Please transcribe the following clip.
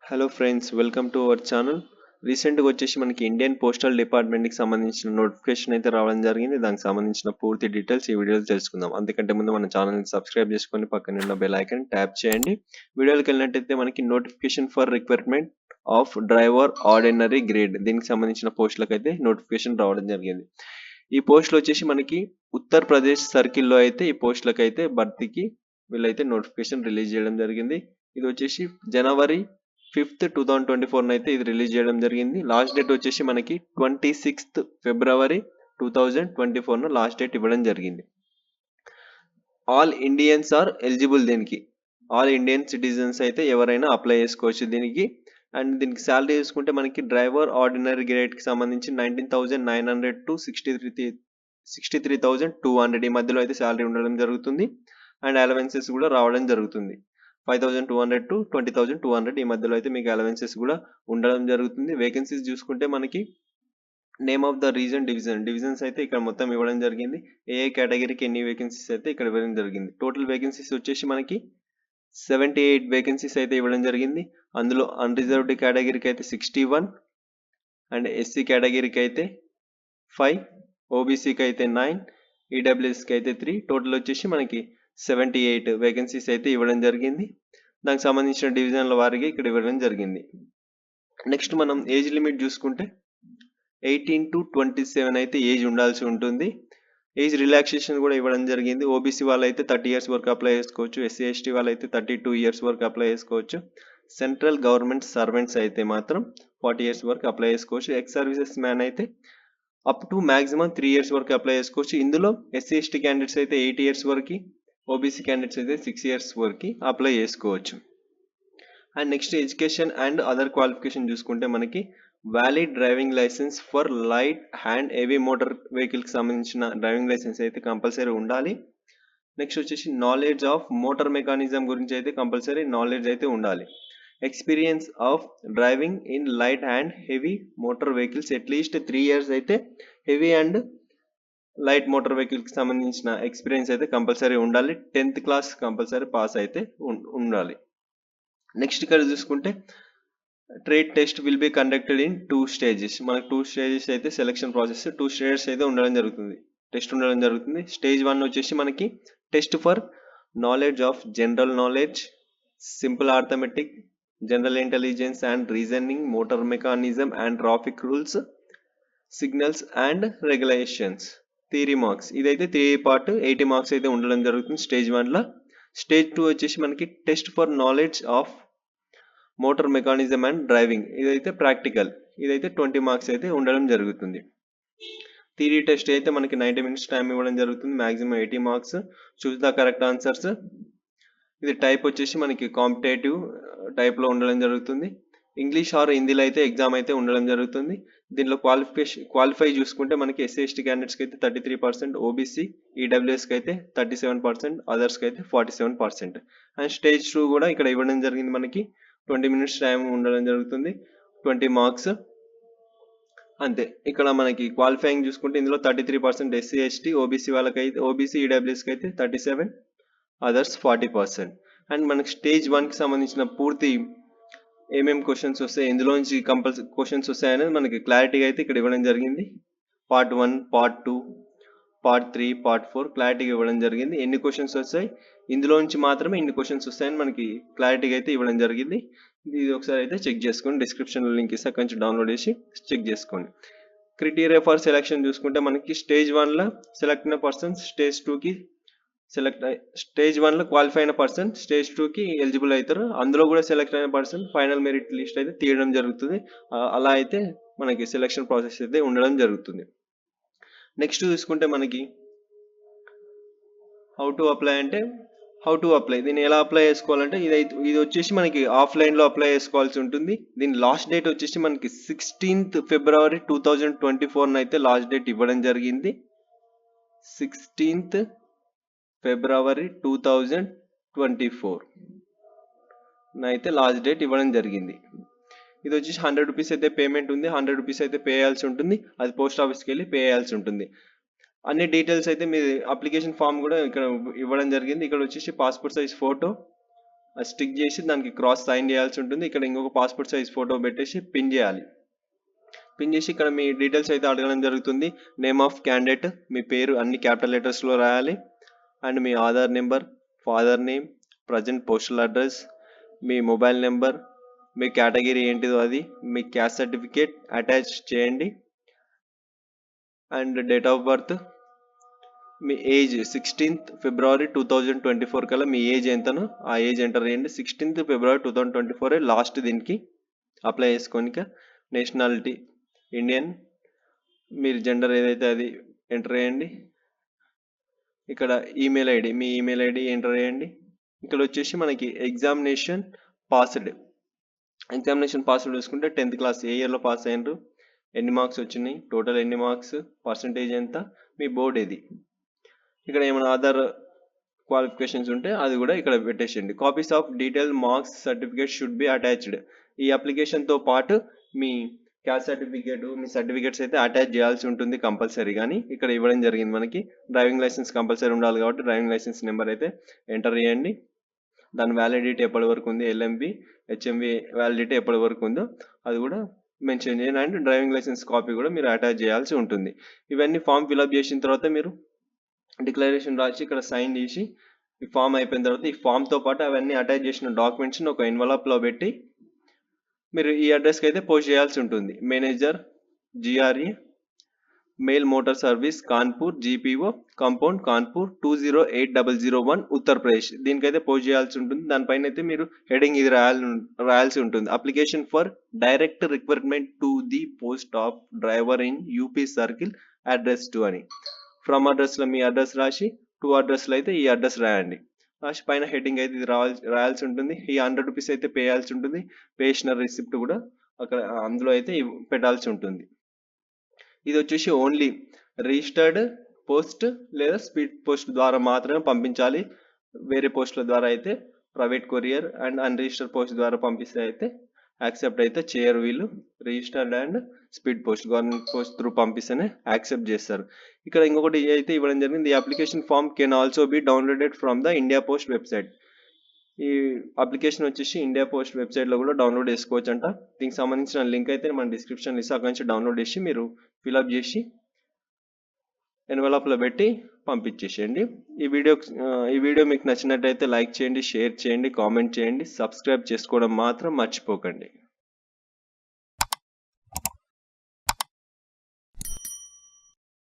Hello friends, welcome to our channel. రీసెంట్గా వచ్చేసి మనకి ఇండియన్ పోస్టల్ డిపార్ట్మెంట్కి సంబంధించిన నోటిఫికేషన్ అయితే రావడం జరిగింది. దానికి సంబంధించిన పూర్తి డీటెయిల్స్ ఈ వీడియోలో తెలుసుకుందాం. అందుకంటే ముందు మన ఛానల్ని సబ్స్క్రైబ్ చేసుకొని పక్కన ఉన్న బెల్ ఐకాన్ ట్యాప్ చేయండి. వీడియోకి వెళ్ళినట్టయితే మనకి notification for requirement of driver ordinary grade, దీనికి సంబంధించిన పోస్టులకు అయితే నోటిఫికేషన్ రావడం జరిగింది. ఈ పోస్టులు వచ్చేసి మనకి ఉత్తరప్రదేశ్ సర్కిల్లో అయితే ఈ పోస్టులకు అయితే భర్తీకి వీళ్ళైతే నోటిఫికేషన్ రిలీజ్ చేయడం జరిగింది. ఇది వచ్చేసి జనవరి 5th 2024 అయితే ఇది రిలీజ్ చేయడం జరిగింది. లాస్ట్ డేట్ వచ్చేసి మనకి 26th February 2024 లాస్ట్ డేట్ ఇవ్వడం జరిగింది. All Indians are eligible. దీనికి ఆల్ ఇండియన్ సిటిజన్స్ అయితే ఎవరైనా అప్లై చేసుకోవచ్చు దీనికి. అండ్ దీనికి శాలరీ చూసుకుంటే మనకి డ్రైవర్ ఆర్డినరీ గ్రేడ్కి సంబంధించి 19,900 to 63,200 ఈ మధ్యలో అయితే శాలరీ ఉండడం జరుగుతుంది. అండ్ అలవెన్సెస్ కూడా రావడం జరుగుతుంది. 5,200 to 20,200 ఈ మధ్యలో అయితే మీకు అలవెన్సెస్ కూడా ఉండడం జరుగుతుంది. వేకెన్సీస్ చూసుకుంటే మనకి name of the reason divisions అయితే ఇక్కడ మొత్తం ఇవ్వడం జరిగింది. ఏ కేటగిరీకి ఎన్ని వేకెన్సీస్ అయితే ఇక్కడ ఇవ్వడం జరిగింది. టోటల్ వేకెన్సీస్ వచ్చేసి మనకి 78 వేకెన్సీస్ అయితే ఇవ్వడం జరిగింది. అందులో అన్రిజర్వ్డ్ కేటగిరీకి అయితే 61 అండ్ ఎస్సీ కేటగిరీకి అయితే 5, ఓబీసీకి అయితే 9, ఈడబ్ల్యూఎస్కి అయితే 3, టోటల్ వచ్చేసి మనకి 78 వేకెన్సీస్ అయితే ఇవ్వడం జరిగింది. దానికి సంబంధించిన డివిజన్ల వారికి ఇక్కడ ఇవ్వడం జరిగింది. నెక్స్ట్ మనం ఏజ్ లిమిట్ చూసుకుంటే 18 to 27 అయితే ఏజ్ ఉండాల్సి ఉంటుంది. ఏజ్ రిలాక్సేషన్ కూడా ఇవ్వడం జరిగింది. ఓబీసీ వాళ్ళు అయితే 30 years వరకు అప్లై చేసుకోవచ్చు. ఎస్సీ ఎస్టీ వాళ్ళు అయితే 32 years వరకు అప్లై చేసుకోవచ్చు. సెంట్రల్ గవర్నమెంట్ సర్వెంట్స్ అయితే మాత్రం 40 years వరకు అప్లై చేసుకోవచ్చు. ఎక్స్ సర్వీసెస్ మ్యాన్ అయితే అప్ టు మాక్సిమం 3 years వరకు అప్లై చేసుకోవచ్చు. ఇందులో ఎస్సీ ఎస్టీ క్యాండిడేట్స్ అయితే 8 years వరకు, ఓబీసీ క్యాండిడేట్స్ అయితే 6 years వరకు అప్లై చేసుకోవచ్చు. And next education and other qualification చూసుకుంటే మనకి valid driving licence for light and heavy motor వెహికల్కి సంబంధించిన డ్రైవింగ్ లైసెన్స్ అయితే కంపల్సరీ ఉండాలి. నెక్స్ట్ వచ్చేసి నాలెడ్జ్ ఆఫ్ మోటార్ మెకానిజం గురించి అయితే కంపల్సరీ నాలెడ్జ్ అయితే ఉండాలి. Experience of driving in light and heavy motor vehicles at least 3 years అయితే హెవీ అండ్ లైట్ మోటార్ వెహికల్కి సంబంధించిన ఎక్స్పీరియన్స్ అయితే కంపల్సరీ ఉండాలి. 10th class కంపల్సరీ పాస్ అయితే ఉండాలి. నెక్స్ట్ ఇక్కడ చూసుకుంటే trade test will be conducted in 2 stages. మనకు 2 stages అయితే సెలక్షన్ ప్రాసెస్ 2 stages అయితే ఉండడం జరుగుతుంది. టెస్ట్ ఉండడం జరుగుతుంది. స్టేజ్ 1 వచ్చేసి మనకి test for knowledge of general knowledge, simple arithmetic, general intelligence and reasoning, motor mechanism and traffic rules, signals and regulations, theory marks. ఇదైతే థియరీ పార్ట్ 80 marks అయితే ఉండడం జరుగుతుంది స్టేజ్ 1లో. స్టేజ్ 2 వచ్చేసి మనకి test for knowledge of motor mechanism and driving. ఇదైతే practical. ఇదైతే 20 marks అయితే ఉండడం జరుగుతుంది. థియరీ టెస్ట్ అయితే మనకి 90 minutes టైం ఇవ్వడం జరుగుతుంది. Maximum 80 marks. Choose the correct answers. ఇది టైప్ వచ్చేసి మనకి కాంపిటేటివ్ టైప్లో ఉండడం జరుగుతుంది. ఇంగ్లీష్ ఆర్ హిందీలో అయితే ఎగ్జామ్ అయితే ఉండడం జరుగుతుంది. దీనిలో క్వాలిఫై చూసుకుంటే మనకి ఎస్సీ ఎస్టీ క్యాండిడేట్స్కి అయితే 33%, ఓబీసీ ఈడబ్ల్యూఎస్కి అయితే 37%, అదర్స్కి అయితే 47%. అండ్ స్టేజ్ 2 కూడా ఇక్కడ ఇవ్వడం జరిగింది. మనకి 20 minutes టైం ఉండడం జరుగుతుంది. 20 marks అంతే. ఇక్కడ మనకి క్వాలిఫైయింగ్ చూసుకుంటే ఇందులో 33% ఎస్సీ ఎస్టీ, ఓబీసీ వాళ్ళకైతే, ఓబీసీ ఈడబ్ల్యూఎస్కి అయితే 37, అదర్స్ 40%. అండ్ మనకి స్టేజ్ 1కి సంబంధించిన పూర్తి ఏమేమి క్వశ్చన్స్ వస్తాయి, ఇందులోంచి కంపల్సరీ క్వశ్చన్స్ వస్తాయనేది మనకి క్లారిటీగా అయితే ఇక్కడ ఇవ్వడం జరిగింది. Part 1, Part 2, Part 3, Part 4 క్లారిటీగా ఇవ్వడం జరిగింది. ఎన్ని క్వశ్చన్స్ వస్తాయి, ఇందులోంచి మాత్రమే ఇన్ని క్వశ్చన్స్ వస్తాయని మనకి క్లారిటీగా అయితే ఇవ్వడం జరిగింది. ఇది ఒకసారి అయితే చెక్ చేసుకోండి. డిస్క్రిప్షన్లో లింక్ ఇస్తే కొంచెం డౌన్లోడ్ చేసి చెక్ చేసుకోండి. క్రైటీరియా ఫర్ సెలక్షన్ చూసుకుంటే మనకి స్టేజ్ 1లో సెలెక్ట్ అయిన పర్సన్స్ స్టేజ్ 2కి స్టేజ్ 1లో క్వాలిఫై అయిన పర్సన్ స్టేజ్ 2కి ఎలిజిబుల్ అవుతారు. అందులో కూడా సెలెక్ట్ అయిన పర్సన్ ఫైనల్ మెరిట్ లిస్ట్ అయితే తీయడం జరుగుతుంది. అలా అయితే మనకి సెలక్షన్ ప్రాసెస్ అయితే ఉండడం జరుగుతుంది. నెక్స్ట్ చూసుకుంటే మనకి హౌ టు అప్లై దీన్ని ఎలా అప్లై చేసుకోవాలంటే ఇది వచ్చేసి మనకి ఆఫ్లైన్లో అప్లై చేసుకోవాల్సి ఉంటుంది. దీని లాస్ట్ డేట్ వచ్చేసి మనకి 16th February 2024 అయితే లాస్ట్ డేట్ ఇవ్వడం జరిగింది. 16th February 2024 అయితే లాస్ట్ డేట్ ఇవ్వడం జరిగింది. ఇది వచ్చేసి 100 rupees అయితే పేమెంట్ ఉంది. 100 rupees అయితే పే చేయాల్సి ఉంటుంది. అది పోస్ట్ ఆఫీస్కి వెళ్ళి పే చేయాల్సి ఉంటుంది. అన్ని డీటెయిల్స్ అయితే మీ అప్లికేషన్ ఫామ్ కూడా ఇక్కడ ఇవ్వడం జరిగింది. ఇక్కడ వచ్చేసి పాస్పోర్ట్ సైజ్ ఫోటో, స్టిక్ చేసి దానికి క్రాస్ సైన్ చేయాల్సి ఉంటుంది. ఇక్కడ ఇంకొక పాస్పోర్ట్ సైజ్ ఫోటో పెట్టేసి పిన్ చేయాలి. పిన్ చేసి ఇక్కడ మీ డీటెయిల్స్ అయితే అడగడం జరుగుతుంది. నేమ్ ఆఫ్ క్యాండిడేట్, మీ పేరు అన్ని క్యాపిటల్ లెటర్స్లో రాయాలి. And me Aadhaar number, father name, present postal address, me mobile number, me category ఏంటిదో అది, మీ క్యాస్ట్ సర్టిఫికేట్ అటాచ్ చేయండి. And date of birth, me age 16th February 2024 కల్లా మీ ఏజ్ ఎంతనో ఆ ఏజ్ ఎంటర్ చేయండి. 16th February 2024 లాస్ట్ దీనికి apply చేసుకోనిక. Nationality Indian, మీరు gender ఏదైతే అది ఎంటర్ చేయండి. ఇక్కడ ఈమెయిల్ ఐడి, మీ ఈమెయిల్ ఐడి ఎంటర్ చేయండి. ఇక్కడ వచ్చేసి మనకి ఎగ్జామినేషన్ పాస్డ్ చూసుకుంటే 10th క్లాస్ ఏ ఇయర్లో పాస్ అయ్యారు, ఎన్ని మార్క్స్ వచ్చినాయి, టోటల్ ఎన్ని మార్క్స్, పర్సంటేజ్ ఎంత, మీ బోర్డ్ ఏది. ఇక్కడ ఏమైనా అదర్ క్వాలిఫికేషన్స్ ఉంటే అది కూడా ఇక్కడ పెట్టేసేయండి. Copies of detail marks certificate should be attached. ఈ అప్లికేషన్తో పాటు మీ క్యాస్ట్ సర్టిఫికేట్, మీ సర్టిఫికేట్స్ అయితే అటాచ్ చేయాల్సి ఉంటుంది కంపల్సరీ. కానీ ఇక్కడ ఇవ్వడం జరిగింది మనకి. డ్రైవింగ్ లైసెన్స్ కంపల్సరీ ఉండాలి కాబట్టి డ్రైవింగ్ లైసెన్స్ నెంబర్ అయితే ఎంటర్ చేయండి. దాని వ్యాలిడిటీ ఎప్పటి వరకు ఉంది, ఎల్ఎంవి హెచ్ఎంవి వ్యాలిడిటీ ఎప్పటి వరకు ఉందో అది కూడా మెన్షన్ చేయండి. అండ్ డ్రైవింగ్ లైసెన్స్ కాపీ కూడా మీరు అటాచ్ చేయాల్సి ఉంటుంది. ఇవన్నీ ఫామ్ ఫిల్అప్ చేసిన తర్వాత మీరు డిక్లరేషన్ రాసి ఇక్కడ సైన్ చేసి ఈ ఫామ్ అయిపోయిన తర్వాత ఈ ఫామ్తో పాటు అవన్నీ అటాచ్ చేసిన డాక్యుమెంట్స్ని ఒక ఎన్వలప్లో పెట్టి మీరు ఈ అడ్రస్కి అయితే పోస్ట్ చేయాల్సి ఉంటుంది. Manager, GRE, mail motor service, Kanpur, GPO compound, Kanpur 208001 Uttar Pradesh. దీనికైతే పోస్ట్ చేయాల్సి ఉంటుంది. దానిపైన అయితే మీరు హెడింగ్ ఇది రాయాల్సి ఉంటుంది. Application for direct requirement to the post of driver in UP circle address to అని. ఫ్రమ్ అడ్రస్లో మీ అడ్రస్ రాసి, టు అడ్రస్లో అయితే ఈ అడ్రస్ రాయండి. రాసి పైన హెడ్డింగ్ అయితే ఇది రాయాల్సి ఉంటుంది. ఈ 100 రూపీస్ అయితే పే చేయాల్సి ఉంటుంది. పే చేసిన రిసిప్ట్ కూడా అక్కడ అందులో అయితే పెట్టాల్సి ఉంటుంది. ఇది వచ్చేసి ఓన్లీ రిజిస్టర్డ్ పోస్ట్ లేదా స్పీడ్ పోస్ట్ ద్వారా మాత్రమే పంపించాలి. వేరే పోస్టుల ద్వారా అయితే private courier and unregistered post ద్వారా పంపిస్తే అయితే యాక్సెప్ట్ అయితే చేయరు వీళ్ళు. Registered and speed post, government post through పంపిస్తేనే యాక్సెప్ట్ చేస్తారు. ఇక్కడ ఇంకొకటి అయితే ఇవ్వడం జరిగింది. ఈ application form can also be downloaded from the India post website. ఈ అప్లికేషన్ వచ్చేసి ఇండియా పోస్ట్ వెబ్సైట్లో కూడా డౌన్లోడ్ చేసుకోవచ్చు అంట. దీనికి సంబంధించిన లింక్ అయితే మన డిస్క్రిప్షన్ ఇస్తే అక్కడి నుంచి డౌన్లోడ్ చేసి మీరు ఫిల్అప్ చేసి ఎన్వలప్లో పెట్టి పంపించేసేయండి. ఈ వీడియో మీకు నచ్చినట్టయితే లైక్ చేయండి, షేర్ చేయండి, కామెంట్ చేయండి, సబ్స్క్రైబ్ చేసుకోవడం మాత్రం మర్చిపోకండి.